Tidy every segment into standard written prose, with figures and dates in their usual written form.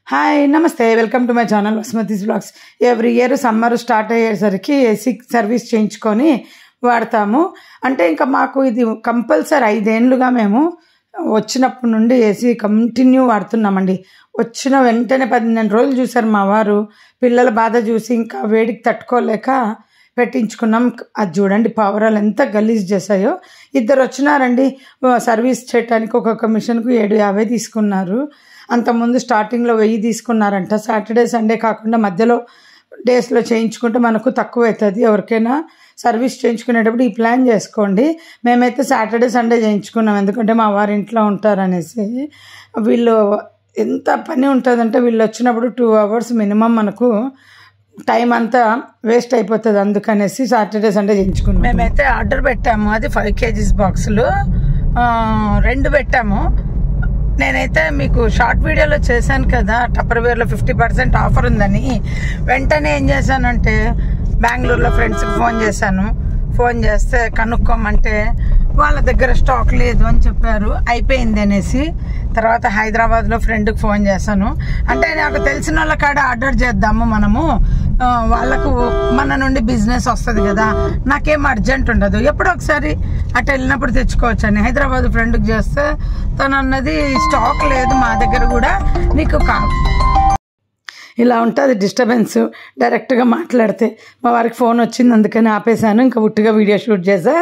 Hi నమస్తే welcome to my channel Vasumathi's blogs. Every year summer start అయ్యేసరికి AC service చేయించుకొని వాడతాము. అంటే ఇంకా మాకు ఇది కంపల్సరీ 5 ఏళ్ళుగా మేము వచ్చినప్పటి నుండి ఏసీ కంటిన్యూ వాడుతున్నామండి. వచ్చిన వెంటనే 12 రోజులు చూసారు మా వారు. పిల్లల బాధ చూసి ఇంకా వేడికి తట్టుకోలేక పెట్టించుకున్నాం. అది చూడండి పవరాలు ఎంత గలీజ్ చేశాయో. 2 వచ్చినారండి సర్వీస్ చేయడానికి. ఒక్కొక్క మిషన్కు 750 తీసుకున్నారు. అంతకుముందు స్టార్టింగ్లో 1000 తీసుకున్నారంట. సాటర్డే సండే కాకుండా మధ్యలో డేస్లో చేయించుకుంటే మనకు తక్కువ అవుతుంది. ఎవరికైనా సర్వీస్ చేయించుకునేటప్పుడు ఈ ప్లాన్ చేసుకోండి. మేమైతే సాటర్డే సండే చేయించుకున్నాం, ఎందుకంటే మా వారి ఇంట్లో ఉంటారనేసి. వీళ్ళు ఎంత పని ఉంటుందంటే వీళ్ళు వచ్చినప్పుడు 2 hours మినిమం మనకు టైం అంతా వేస్ట్ అయిపోతుంది. అందుకనేసి సాటర్డే సండే చేయించుకున్నాం. మేమైతే ఆర్డర్ పెట్టాము. అది 5 kgs బాక్సులు 2 పెట్టాము. నేనైతే మీకు షార్ట్ వీడియోలో చేశాను కదా, టప్పర్వేర్లో 50% ఆఫర్ ఉందని. వెంటనే ఏం చేశానంటే బెంగళూరులో ఫ్రెండ్స్కి ఫోన్ చేశాను. ఫోన్ చేస్తే కనుక్కోమంటే వాళ్ళ దగ్గర స్టాక్ లేదు అని చెప్పారు, అయిపోయింది అనేసి. తర్వాత హైదరాబాద్లో ఫ్రెండ్కి ఫోన్ చేశాను. అంటే నాకు తెలిసిన వాళ్ళ కాడ ఆర్డర్ చేద్దాము మనము, వాళ్ళకు మన నుండి బిజినెస్ వస్తుంది కదా, నాకేం అర్జెంట్ ఉండదు, ఎప్పుడో ఒకసారి అటు వెళ్ళినప్పుడు తెచ్చుకోవచ్చు అని. హైదరాబాద్ ఫ్రెండ్కి చేస్తే తను అన్నది స్టాక్ లేదు మా దగ్గర కూడా, నీకు ఇలా ఉంటుంది డిస్టర్బెన్స్ డైరెక్ట్గా మాట్లాడితే. మా వారికి ఫోన్ వచ్చింది అందుకని ఆపేశాను. ఇంకా ఉట్టిగా వీడియో షూట్ చేసా.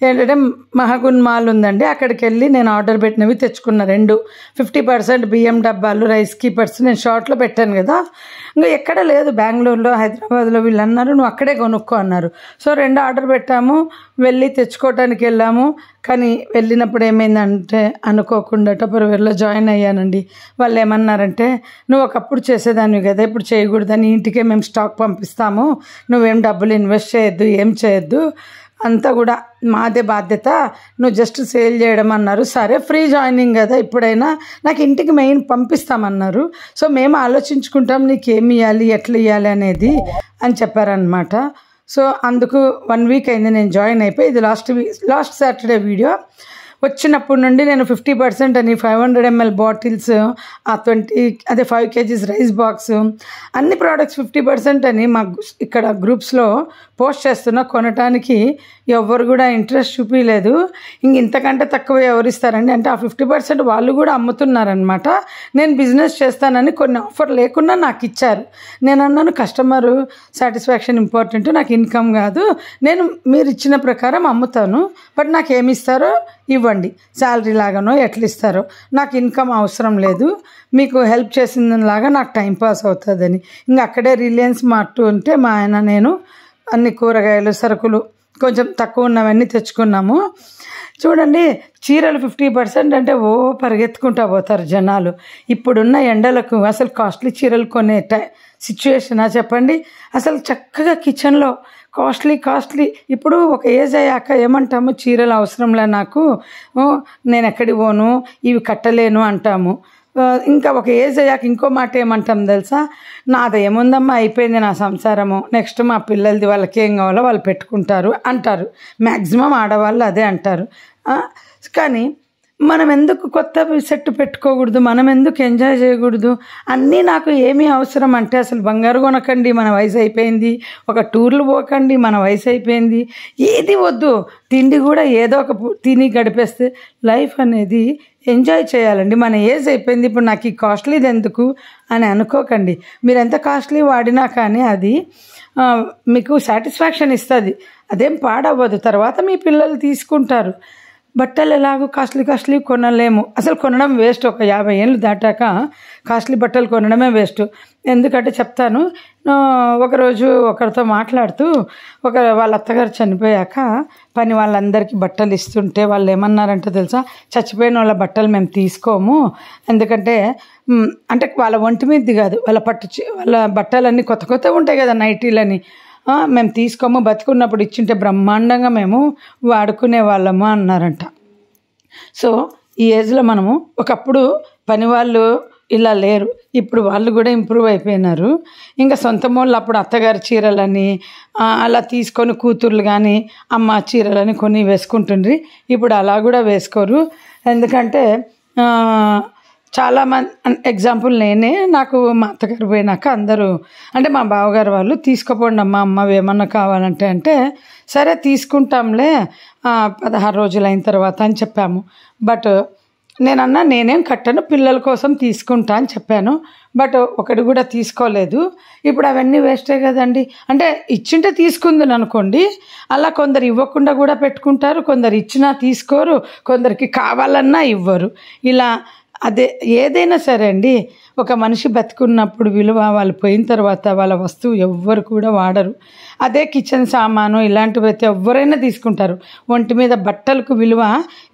ఏంటంటే మహాగున్ మాల్ ఉందండి, అక్కడికి వెళ్ళి నేను ఆర్డర్ పెట్టినవి తెచ్చుకున్నా. 2 50% బియ్యం డబ్బాలు, రైస్ కీపర్స్ నేను షార్ట్లో పెట్టాను కదా. ఇంకా ఎక్కడ లేదు బెంగళూరులో, హైదరాబాద్లో. వీళ్ళు అన్నారు నువ్వు అక్కడే కొనుక్కో అన్నారు. సో 2 ఆర్డర్ పెట్టాము, వెళ్ళి తెచ్చుకోవటానికి వెళ్ళాము. కానీ వెళ్ళినప్పుడు ఏమైందంటే అనుకోకుండా టప్పర్వేర్లో జాయిన్ అయ్యానండి. వాళ్ళు ఏమన్నారంటే నువ్వు ఒకప్పుడు చేసేదాన్ని కదా, ఇప్పుడు చేయకూడదని, ఇంటికే మేము స్టాక్ పంపిస్తాము, నువ్వేం డబ్బులు ఇన్వెస్ట్ చేయొద్దు, ఏం చేయొద్దు, అంతా కూడా మాదే బాధ్యత, నువ్వు జస్ట్ సేల్ చేయడం అన్నారు. సరే ఫ్రీ జాయినింగ్ కదా, ఇప్పుడైనా నాకు ఇంటికి మెయిన్ పంపిస్తామన్నారు. సో మేము ఆలోచించుకుంటాం నీకేమి ఇవ్వాలి, ఎట్లా ఇవ్వాలి అనేది అని చెప్పారనమాట. సో అందుకు 1 వీక్ అయింది నేను జాయిన్ అయిపోయి. ఇది లాస్ట్ సాటర్డే వీడియో. వచ్చినప్పటి నుండి నేను 50% అని 500 ml బాటిల్స్, ఆ 5 kgs రైస్ బాక్స్, అన్ని ప్రోడక్ట్స్ 50% అని మా ఇక్కడ గ్రూప్స్లో పోస్ట్ చేస్తున్నా. కొనటానికి ఎవరు కూడా ఇంట్రెస్ట్ చూపించలేదు. ఇంతకంటే తక్కువ ఎవరు ఇస్తారండి అంటే ఆ 50% వాళ్ళు కూడా అమ్ముతున్నారనమాట. నేను బిజినెస్ చేస్తానని కొన్ని ఆఫర్ లేకుండా నాకు ఇచ్చారు. నేను అన్నాను కస్టమరు సాటిస్ఫాక్షన్ ఇంపార్టెంట్, నాకు ఇన్కమ్ కాదు, నేను మీరు ఇచ్చిన ప్రకారం అమ్ముతాను, బట్ నాకు ఏమి ఇస్తారో ఇవ్వండి, శాలరీ లాగానో ఎట్లా ఇస్తారో, నాకు ఇన్కమ్ అవసరం లేదు, మీకు హెల్ప్ చేసిందనిలాగా నాకు టైంపాస్ అవుతుందని. ఇంకా అక్కడే రిలయన్స్ మార్ట్ ఉంటే మా ఆయన నేను అన్ని కూరగాయలు సరుకులు కొంచెం తక్కువ ఉన్నవన్నీ తెచ్చుకున్నాము. చూడండి చీరలు 50% అంటే పరిగెత్తుకుంటూ పోతారు జనాలు. ఇప్పుడున్న ఎండలకు అసలు కాస్ట్లీ చీరలు కొనే సిచ్యువేషనా చెప్పండి. అసలు చక్కగా కిచెన్లో కాస్ట్లీ ఇప్పుడు ఒక ఏజ్ అయ్యాక ఏమంటాము, చీరలు అవసరంలే నాకు, నేను ఎక్కడికి పోను, ఇవి కట్టలేను అంటాము. ఇంకా ఒక ఏజ్ అయ్యాక ఇంకో మాట ఏమంటాం తెలుసా, నాది ఏముందమ్మా అయిపోయింది నా సంసారము, నెక్స్ట్ మా పిల్లలది వాళ్ళకి ఏం కావాలో వాళ్ళు పెట్టుకుంటారు అంటారు. మ్యాక్సిమం ఆడవాళ్ళు అదే అంటారు. కానీ మనం ఎందుకు కొత్త సెట్ పెట్టుకోకూడదు, మనం ఎందుకు ఎంజాయ్ చేయకూడదు? అన్నీ నాకు ఏమీ అవసరం అంటే అసలు బంగారు కొనకండి, మన వయసు అయిపోయింది, ఒక టూర్లు పోకండి, మన వయసు అయిపోయింది, ఏది వద్దు, తిండి కూడా ఏదో ఒక తిని గడిపేస్తే లైఫ్ అనేది ఎంజాయ్ చేయాలండి. మన ఏజ్ అయిపోయింది, ఇప్పుడు నాకు ఈ కాస్ట్లీది ఎందుకు అని అనుకోకండి. మీరు ఎంత కాస్ట్లీ వాడినా కానీ అది మీకు సాటిస్ఫాక్షన్ ఇస్తుంది, అదేం పాడవ్వదు. తర్వాత మీ పిల్లలు తీసుకుంటారు. బట్టలు ఎలాగో కాస్ట్లీ కొనలేము, అసలు కొనడం వేస్ట్. ఒక 50 ఏళ్ళు దాటాక కాస్ట్లీ బట్టలు కొనడమే వేస్ట్. ఎందుకంటే చెప్తాను. ఒకరోజు ఒకరితో మాట్లాడుతూ వాళ్ళ అత్తగారు చనిపోయాక పని వాళ్ళందరికీ బట్టలు ఇస్తుంటే వాళ్ళు ఏమన్నారంటే తెలుసా, చచ్చిపోయిన వాళ్ళ బట్టలు మేము తీసుకోము, ఎందుకంటే అంటే వాళ్ళ ఒంటి మీదది కాదు, వాళ్ళ బట్టలన్నీ కొత్త ఉంటాయి కదా నైటీలని, మేము తీసుకోము, బతికున్నప్పుడు ఇచ్చింటే బ్రహ్మాండంగా మేము వాడుకునే వాళ్ళము అన్నారంట. సో ఈ ఏజ్లో మనము, ఒకప్పుడు పని వాళ్ళు ఇలా లేరు, ఇప్పుడు వాళ్ళు కూడా ఇంప్రూవ్ అయిపోయినారు. ఇంకా సొంత వాళ్ళు అప్పుడు అత్తగారి చీరలని అలా తీసుకొని కూతుర్లు కానీ అమ్మ చీరలని కొని వేసుకుంటుండ్రి. ఇప్పుడు అలా కూడా వేసుకోరు, ఎందుకంటే చాలామంది ఎగ్జాంపుల్ నేనే, నాకు మా అత్తగారు పోయినాక అందరూ అంటే మా బావగారు వాళ్ళు తీసుకుపోండి అమ్మ ఏమన్నా కావాలంటే అంటే సరే తీసుకుంటాంలే 16 రోజులు అయిన తర్వాత అని చెప్పాము. బట్ నేనన్నా నేనేం కట్టను, పిల్లల కోసం తీసుకుంటా అని చెప్పాను. బట్ ఒకటి కూడా తీసుకోలేదు. ఇప్పుడు అవన్నీ వేస్టే కదండి. అంటే ఇచ్చింటే తీసుకుందని అనుకోండి, అలా కొందరు ఇవ్వకుండా కూడా పెట్టుకుంటారు, కొందరు ఇచ్చినా తీసుకోరు, కొందరికి కావాలన్నా ఇవ్వరు. ఇలా అదే ఏదైనా సరే అండి, ఒక మనిషి బతుకున్నప్పుడు విలువ, వాళ్ళు పోయిన తర్వాత వాళ్ళ వస్తువు ఎవ్వరు కూడా వాడరు. అదే కిచెన్ సామాను ఇలాంటివి అయితే ఎవరైనా తీసుకుంటారు. ఒంటి మీద బట్టలకు విలువ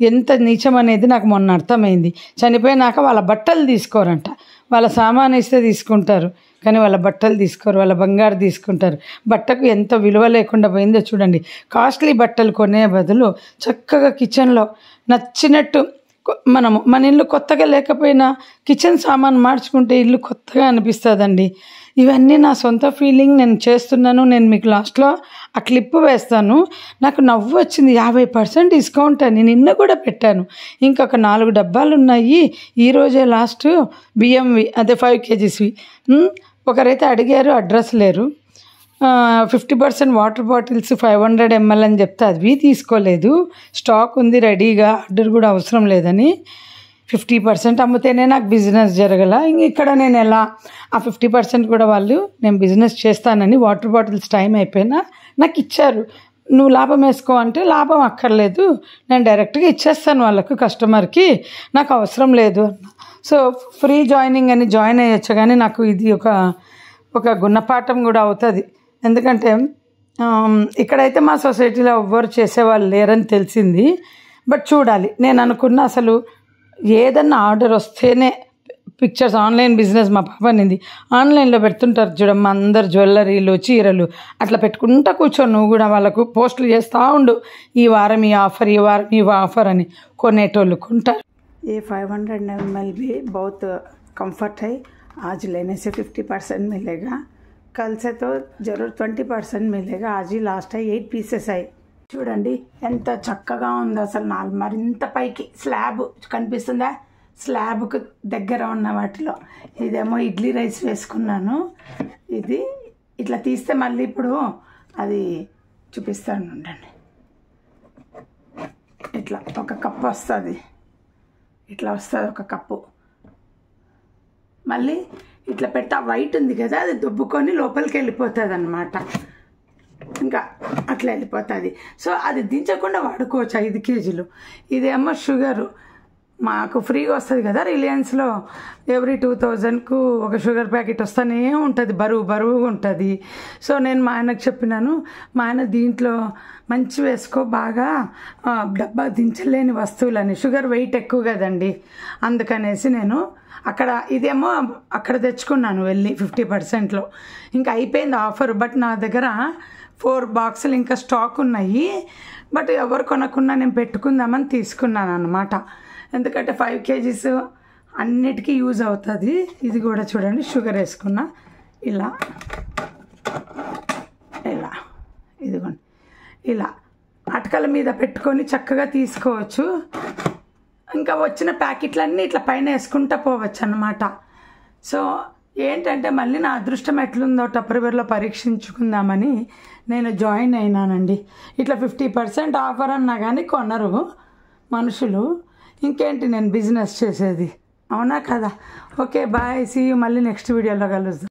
ఎంత నీచం అనేది నాకు మొన్న అర్థమైంది. చనిపోయినాక వాళ్ళ బట్టలు తీసుకోరంట, వాళ్ళ సామాను ఇస్తే తీసుకుంటారు కానీ వాళ్ళ బట్టలు తీసుకోరు, వాళ్ళ బంగారు తీసుకుంటారు. బట్టకు ఎంత విలువ లేకుండా పోయిందో చూడండి. కాస్ట్లీ బట్టలు కొనే బదులు చక్కగా కిచెన్లో నచ్చినట్టు మనము మన ఇల్లు కొత్తగా లేకపోయినా కిచెన్ సామాన్ మార్చుకుంటే ఇల్లు కొత్తగా అనిపిస్తుందండి. ఇవన్నీ నా సొంత ఫీలింగ్, నేను చేస్తున్నాను. నేను మీకు లాస్ట్లో ఆ క్లిప్ వేస్తాను. నాకు నవ్వు వచ్చింది. 50% డిస్కౌంట్ అని నిన్న కూడా పెట్టాను. ఇంకొక 4 డబ్బాలు ఉన్నాయి. ఈరోజే లాస్ట్ బియ్యంవి, అదే 5 kgsవి. ఒకరైతే అడిగారు, అడ్రస్ లేరు. 50% వాటర్ బాటిల్స్ 500 ml అని చెప్తే అవి తీసుకోలేదు. స్టాక్ ఉంది రెడీగా, ఆర్డర్ కూడా అవసరం లేదని. 50% అమ్మితేనే నాకు బిజినెస్ జరగల. ఇక్కడ నేను ఎలా ఆ 50% కూడా వాళ్ళు నేను బిజినెస్ చేస్తానని వాటర్ బాటిల్స్ టైం అయిపోయినా నాకు ఇచ్చారు. నువ్వు లాభం వేసుకో అంటే లాభం అక్కర్లేదు, నేను డైరెక్ట్గా ఇచ్చేస్తాను వాళ్ళకు, కస్టమర్కి, నాకు అవసరం లేదు అన్న. సో ఫ్రీ జాయినింగ్ అని జాయిన్ అయ్యొచ్చు. కానీ నాకు ఇది ఒక గుణపాఠం కూడా అవుతుంది. ఎందుకంటే ఇక్కడైతే మా సొసైటీలో ఎవ్వరు చేసేవాళ్ళు లేరని తెలిసింది. బట్ చూడాలి, నేను అనుకున్న అసలు ఏదన్నా ఆర్డర్ వస్తేనే పిక్చర్స్ ఆన్లైన్ బిజినెస్ మా పాప నింది ఆన్లైన్లో పెడుతుంటారు చూడమ్మా, అందరు జ్యువెలరీలు చీరలు అట్లా పెట్టుకుంటా కూర్చో, నువ్వు కూడా వాళ్ళకు పోస్టులు చేస్తూ ఉండు, ఈ వారం ఈ ఆఫర్, ఈ వారం ఈ ఆఫర్ అని. కొనేటోళ్ళు కొంటారు. ये 500 ml भी बहुत कंफर्ट है. आज लेने से 50% मिलेगा, कल से तो ज़रूर 20% मिलेगा. आज ही लास्ट है. 8 pieces है. చూడండి ఎంత చక్కగా ఉందో అసలు. మరింత పైకి స్లాబ్ కనిపిస్తుందా, స్లాబ్కు దగ్గర ఉన్న వాటిలో ఇదేమో ఇడ్లీ రైస్ వేసుకున్నాను. ఇది ఇట్లా తీస్తే మళ్ళీ ఇప్పుడు అది చూపిస్తాను ఉండండి. ఇట్లా ఒక కప్పు వస్తుంది, ఇట్లా వస్తుంది ఒక కప్పు. మళ్ళీ ఇట్లా పెట్టా వైట్ ఉంది కదా, అది దుబ్బుకొని లోపలికి వెళ్ళిపోతుంది అన్నమాట. ఇంకా అట్లా వెళ్ళిపోతుంది. సో అది దించకుండా వాడుకోవచ్చు 5 kgs. ఇదేమో షుగరు మాకు ఫ్రీగా వస్తుంది కదా రిలయన్స్లో. ఎవ్రీ 2000కు ఒక షుగర్ ప్యాకెట్ వస్తూనే ఉంటుంది, బరువుగా ఉంటుంది. సో నేను మా ఆయనకు చెప్పినాను, మా ఆయన దీంట్లో మంచి వేసుకో, బాగా డబ్బా దించలేని వస్తువులని. షుగర్ వెయిట్ ఎక్కువ కదండి, అందుకనేసి నేను ఇదేమో అక్కడ తెచ్చుకున్నాను వెళ్ళి 50%లో. ఇంకా అయిపోయింది ఆఫర్. బట్ నా దగ్గర 4 బాక్సులు ఇంకా స్టాక్ ఉన్నాయి. బట్ ఎవరు కొనకుండా నేను పెట్టుకుందామని తీసుకున్నాను అన్నమాట. ఎందుకంటే 5 kgs అన్నిటికీ యూజ్ అవుతుంది. ఇది కూడా చూడండి, షుగర్ వేసుకున్నా ఇలా ఇదిగోండి, ఇలా అటకల మీద పెట్టుకొని చక్కగా తీసుకోవచ్చు. ఇంకా వచ్చిన ప్యాకెట్లన్నీ ఇట్లా పైన వేసుకుంటూ పోవచ్చు అన్నమాట. సో ఏంటంటే మళ్ళీ నా అదృష్టం ఎట్లుందో టప్పర్వేర్లో పరీక్షించుకుందామని నేను జాయిన్ అయినానండి. ఇట్లా 50% ఆఫర్ అన్నా కానీ కొనరు మనుషులు. ఇంకేంటి నేను బిజినెస్ చేసేది, అవునా కదా? Okay, bye, see you. మళ్ళీ నెక్స్ట్ వీడియోలో కలుద్దాం.